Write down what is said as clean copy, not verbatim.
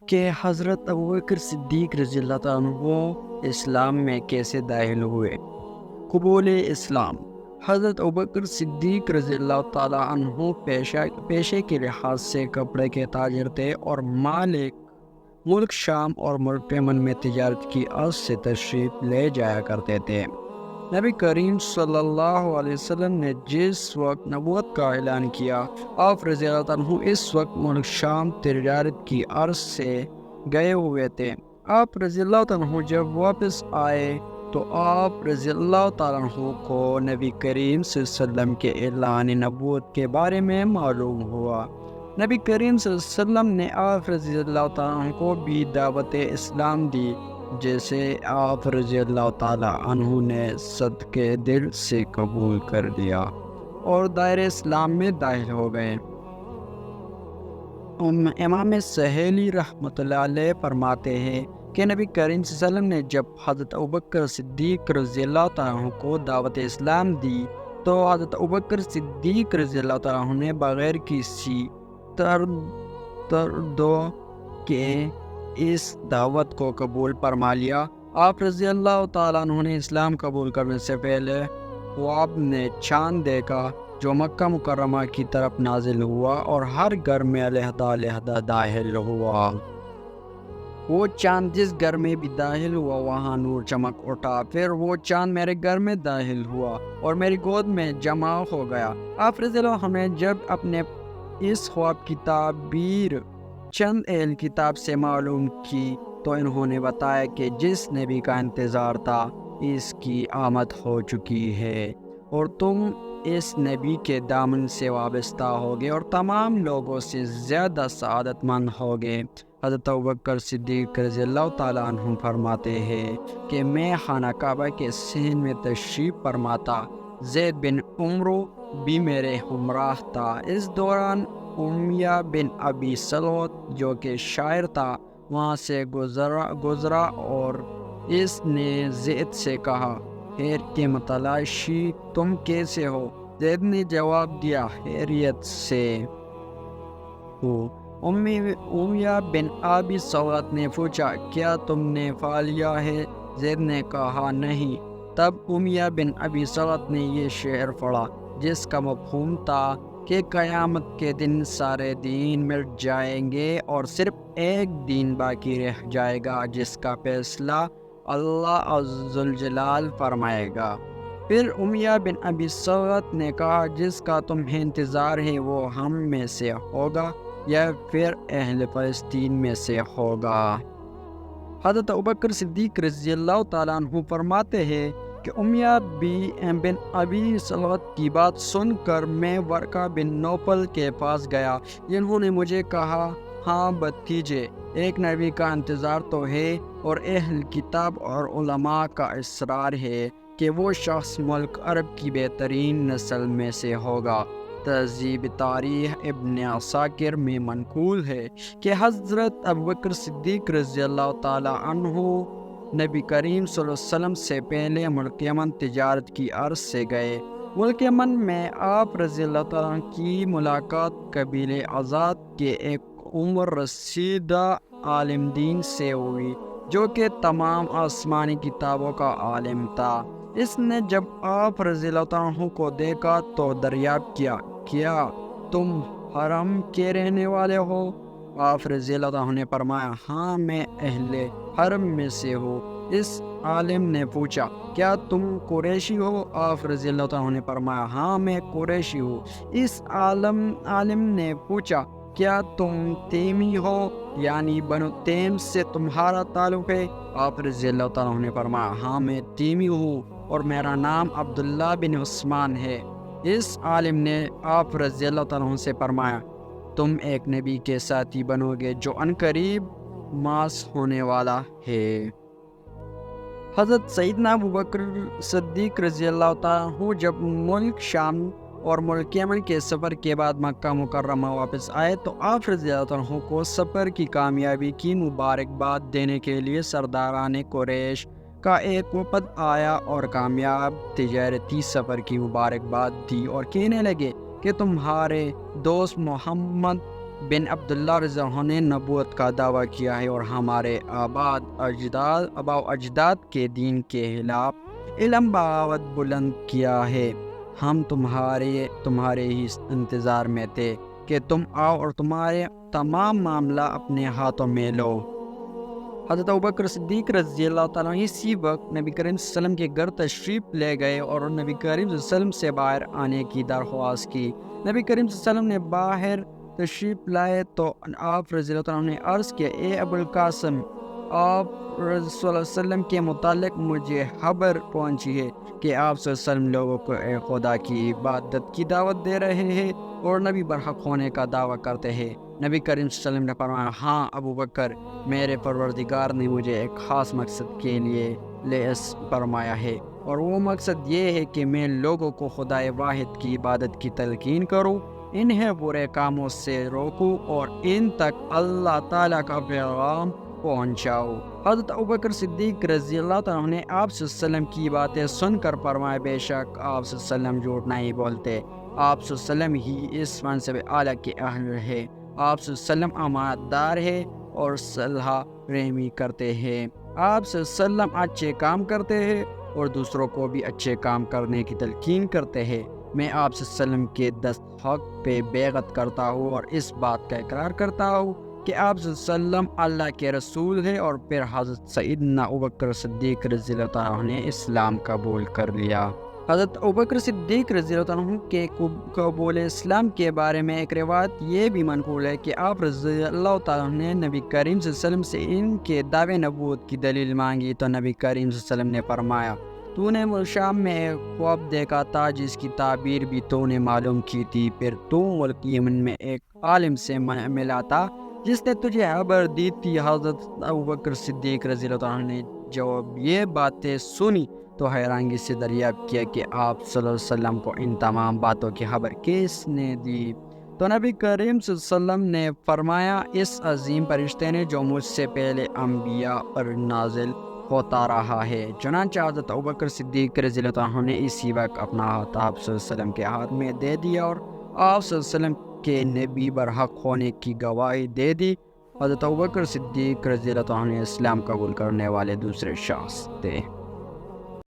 کہ حضرت ابوبکر صدیق رضی اللہ تعالیٰ عنہ اسلام میں کیسے داخل ہوئے۔ قبول اسلام۔ حضرت ابوبکر صدیق رضی اللہ تعالیٰ عنہ پیشے کے لحاظ سے کپڑے کے تاجر تھے اور مالک ملک شام اور ملک یمن میں تجارت کی غرض سے تشریف لے جایا کرتے تھے۔ نبی کریم صلی اللہ علیہ وسلم نے جس وقت نبوت کا اعلان کیا، آپ رضی اللہ عنہ اس وقت ملک شام تجارت کی غرض سے گئے ہوئے تھے۔ آپ رضی اللہ عنہ جب واپس آئے تو آپ رضی اللہ تعالیٰ عنہ کو نبی کریم صلی اللہ علیہ وسلم کے اعلان نبوت کے بارے میں معلوم ہوا۔ نبی کریم صلی اللہ علیہ وسلم نے آپ رضی اللہ تعالیٰ عنہ کو بھی دعوت اسلام دی، جیسے آپ رضی اللہ تعالیٰ عنہ نے صدقے دل سے قبول کر لیا اور دائرہ اسلام میں داخل ہو گئے۔ امام سہیلی رحمۃ اللہ علیہ فرماتے ہیں کہ نبی کریم صلی اللہ علیہ وسلم نے جب حضرت ابوبکر صدیق رضی اللہ تعالیٰ عنہ کو دعوت اسلام دی تو حضرت ابوبکر صدیق رضی اللہ تعالیٰ عنہ نے بغیر کسی تردو کے اس دعوت کو قبول فرما لیا۔ آپ رضی اللہ تعالیٰ عنہ نے اسلام قبول کرنے سے پہلے خواب نے چاند دیکھا جو مکہ مکرمہ کی طرف نازل ہوا اور ہر گھر میں علیحدہ علیحدہ داخل ہوا۔ وہ چاند جس گھر میں بھی داخل ہوا وہاں نور چمک اٹھا، پھر وہ چاند میرے گھر میں داخل ہوا اور میری گود میں جمع ہو گیا۔ آپ رضی اللہ عنہ نے جب اپنے اس خواب کی تعبیر چند اہل کتاب سے معلوم کی تو انہوں نے بتایا کہ جس نبی کا انتظار تھا اس کی آمد ہو چکی ہے اور تم اس نبی کے دامن سے وابستہ ہوگے اور تمام لوگوں سے زیادہ سعادت مند ہوگے۔ حضرت ابوبکر صدیق رضی اللہ تعالیٰ عنہ فرماتے ہیں کہ میں خانہ کعبہ کے صحن میں تشریف فرماتا، زید بن عمرو بھی میرے ہمراہ تھا۔ اس دوران امیہ بن ابی سلوت جو کہ شاعر تھا وہاں سے گزرا اور اس نے زید سے کہا، خیر کے متلاشی تم کیسے ہو؟ زید نے جواب دیا، خیریت سے ہو۔ امیہ بن ابی سلوت نے پوچھا، کیا تم نے پا لیا ہے؟ زید نے کہا نہیں۔ تب امیہ بن ابی سلوت نے یہ شعر پڑھا جس کا مفہوم تھا کہ قیامت کے دن سارے دین مٹ جائیں گے اور صرف ایک دین باقی رہ جائے گا جس کا فیصلہ اللہ عز الجلال فرمائے گا۔ پھر امیہ بن ابی سلوت نے کہا، جس کا تمہیں انتظار ہے وہ ہم میں سے ہوگا یا پھر اہل فلسطین میں سے ہوگا۔ حضرت ابوبکر صدیق رضی اللہ تعالیٰ عنہ فرماتے ہیں کہ امیہ بن ابی سلوت کی بات سن کر میں ورقہ بن نوفل کے پاس گیا، جنہوں نے مجھے کہا، ہاں بھتیجے، ایک نبی کا انتظار تو ہے اور اہل کتاب اور علماء کا اصرار ہے کہ وہ شخص ملک عرب کی بہترین نسل میں سے ہوگا۔ تہذیب تاریخ ابن عساکر میں منقول ہے کہ حضرت ابوبکر صدیق رضی اللہ تعالیٰ عنہ نبی کریم صلی اللہ علیہ وسلم سے پہلے ملک یمن تجارت کی غرض سے گئے۔ ملک یمن میں آپ رضی اللہ تعالیٰ عنہ کی ملاقات قبیلہ آزاد کے ایک عمر رسیدہ عالم دین سے ہوئی جو کہ تمام آسمانی کتابوں کا عالم تھا۔ اس نے جب آپ رضی اللہ عنہ کو دیکھا تو دریافت کیا، کیا تم حرم کے رہنے والے ہو؟ آپ رضی اللہ عنہ نے فرمایا، ہاں میں اہل حرم میں سے ہوں۔ اس عالم نے پوچھا، کیا تم قریشی ہو؟ آپ رضی اللہ عنہ نے فرمایا، ہاں میں قریشی ہوں۔ اس عالم نے پوچھا، کیا تم تیمی ہو؟ یعنی بنو تیم سے تمہارا تعلق ہے؟ آپ رضی اللہ عنہ نے فرمایا، ہاں میں تیمی ہوں اور میرا نام عبداللہ بن عثمان ہے۔ اس عالم نے آپ رضی اللہ عنہ سے فرمایا، تم ایک نبی کے ساتھی بنو گے جو عنقریب ماس ہونے والا ہے۔ حضرت سیدنا ابوبکر صدیق رضی اللہ تعالیٰ عنہ جب ملک شام اور ملک یمن کے سفر کے بعد مکہ مکرمہ واپس آئے تو آپ رضی اللہ عنہ کو سفر کی کامیابی کی مبارکباد دینے کے لیے سرداران قریش کا ایک وفد آیا اور کامیاب تجارتی سفر کی مبارکباد دی اور کہنے لگے کہ تمہارے دوست محمد بن عبداللہ رضی اللہ عنہ نے نبوت کا دعویٰ کیا ہے اور ہمارے آباء و اجداد کے دین کے خلاف علم بغاوت بلند کیا ہے۔ ہم تمہارے ہی انتظار میں تھے کہ تم آؤ اور تمہارے تمام معاملہ اپنے ہاتھوں میں لو۔ حضرت ابوبکر صدیق رضی اللہ تعالیٰ عنہ اسی وقت نبی کریم صلی اللہ علیہ وسلم کے گھر تشریف لے گئے اور نبی کریم صلی اللہ علیہ وسلم سے باہر آنے کی درخواست کی۔ نبی کریم صلی اللہ علیہ وسلم نے باہر تشریف لائے تو آپ رضی اللہ تعالیٰ عنہ نے عرض کیا، اے ابو القاسم، آپ صلی اللہ علیہ وسلم کے متعلق مجھے خبر پہنچی ہے کہ آپ صلی اللہ علیہ وسلم لوگوں کو خدا کی عبادت کی دعوت دے رہے ہیں اور نبی برحق ہونے کا دعویٰ کرتے ہیں۔ نبی کریم صلی اللہ علیہ وسلم نے فرمایا، ہاں ابو بکر، میرے پروردگار نے مجھے ایک خاص مقصد کے لیے لیس فرمایا ہے، اور وہ مقصد یہ ہے کہ میں لوگوں کو خدا واحد کی عبادت کی تلقین کروں، انہیں برے کاموں سے روکوں اور ان تک اللہ تعالیٰ کا پیغام پہنچاؤ۔ حضرت ابوبکر صدیق رضی اللہ تعالیٰ عنہ نے آپ صلی اللہ علیہ وسلم کی باتیں سن کر فرمایا، بے شک آپ صلی اللہ علیہ وسلم جھوٹ نہیں بولتے، آپ صلی اللہ علیہ وسلم ہی اس منصب اعلیٰ کے اہل ہے، آپ صلی اللہ علیہ وسلم امانت دار ہے اور صلح رحمی کرتے ہیں، آپ صلی اللہ علیہ وسلم اچھے کام کرتے ہیں اور دوسروں کو بھی اچھے کام کرنے کی تلقین کرتے ہیں۔ میں آپ صلی اللہ علیہ وسلم کے دستخط پہ بیعت کرتا ہوں اور اس بات کا اقرار کرتا ہوں کہ آپ صلی اللہ علیہ وسلم اللہ کے رسول ہیں۔ اور پھر حضرت سیدنا ابوبکر صدیق رضی اللہ تعالیٰ عنہ نے اسلام قبول کر لیا۔ حضرت ابوبکر صدیق رضی اللہ عنہ کے قبول اسلام کے بارے میں ایک روایت یہ بھی منقول ہے کہ آپ رضی اللہ تعالیٰ عنہ نے نبی کریم صلی اللہ علیہ وسلم سے ان کے دعوے نبوت کی دلیل مانگی تو نبی کریم صلی اللہ علیہ وسلم نے فرمایا، تو نے ملک شام میں ایک خواب دیکھا تھا جس کی تعبیر بھی تو نے معلوم کی تھی، پھر تو ملک یمن میں ایک عالم سے ملا تھا جس نے تجھے خبر دی تھی۔ حضرت ابوبکر صدیق رضی اللہ عنہ نے جب یہ باتیں سنی تو حیرانگی سے دریافت کیا کہ آپ صلی اللہ علیہ وسلم کو ان تمام باتوں کی خبر کس نے دی؟ تو نبی کریم صلی اللہ علیہ وسلم نے فرمایا، اس عظیم فرشتے نے جو مجھ سے پہلے انبیاء پر نازل ہوتا رہا ہے۔ چنانچہ حضرت ابوبکر صدیق رضی اللہ عنہ نے اسی وقت اپنا ہاتھ آپ صلی اللہ علیہ وسلم کے ہاتھ میں دے دیا اور آپ صلی اللہ علیہ وسلم کے نبی برحق ہونے کی گواہی دے دی۔ حضرت ابوبکر صدیق رضی اللہ عنہ اسلام قبول کرنے والے دوسرے شخص تھے۔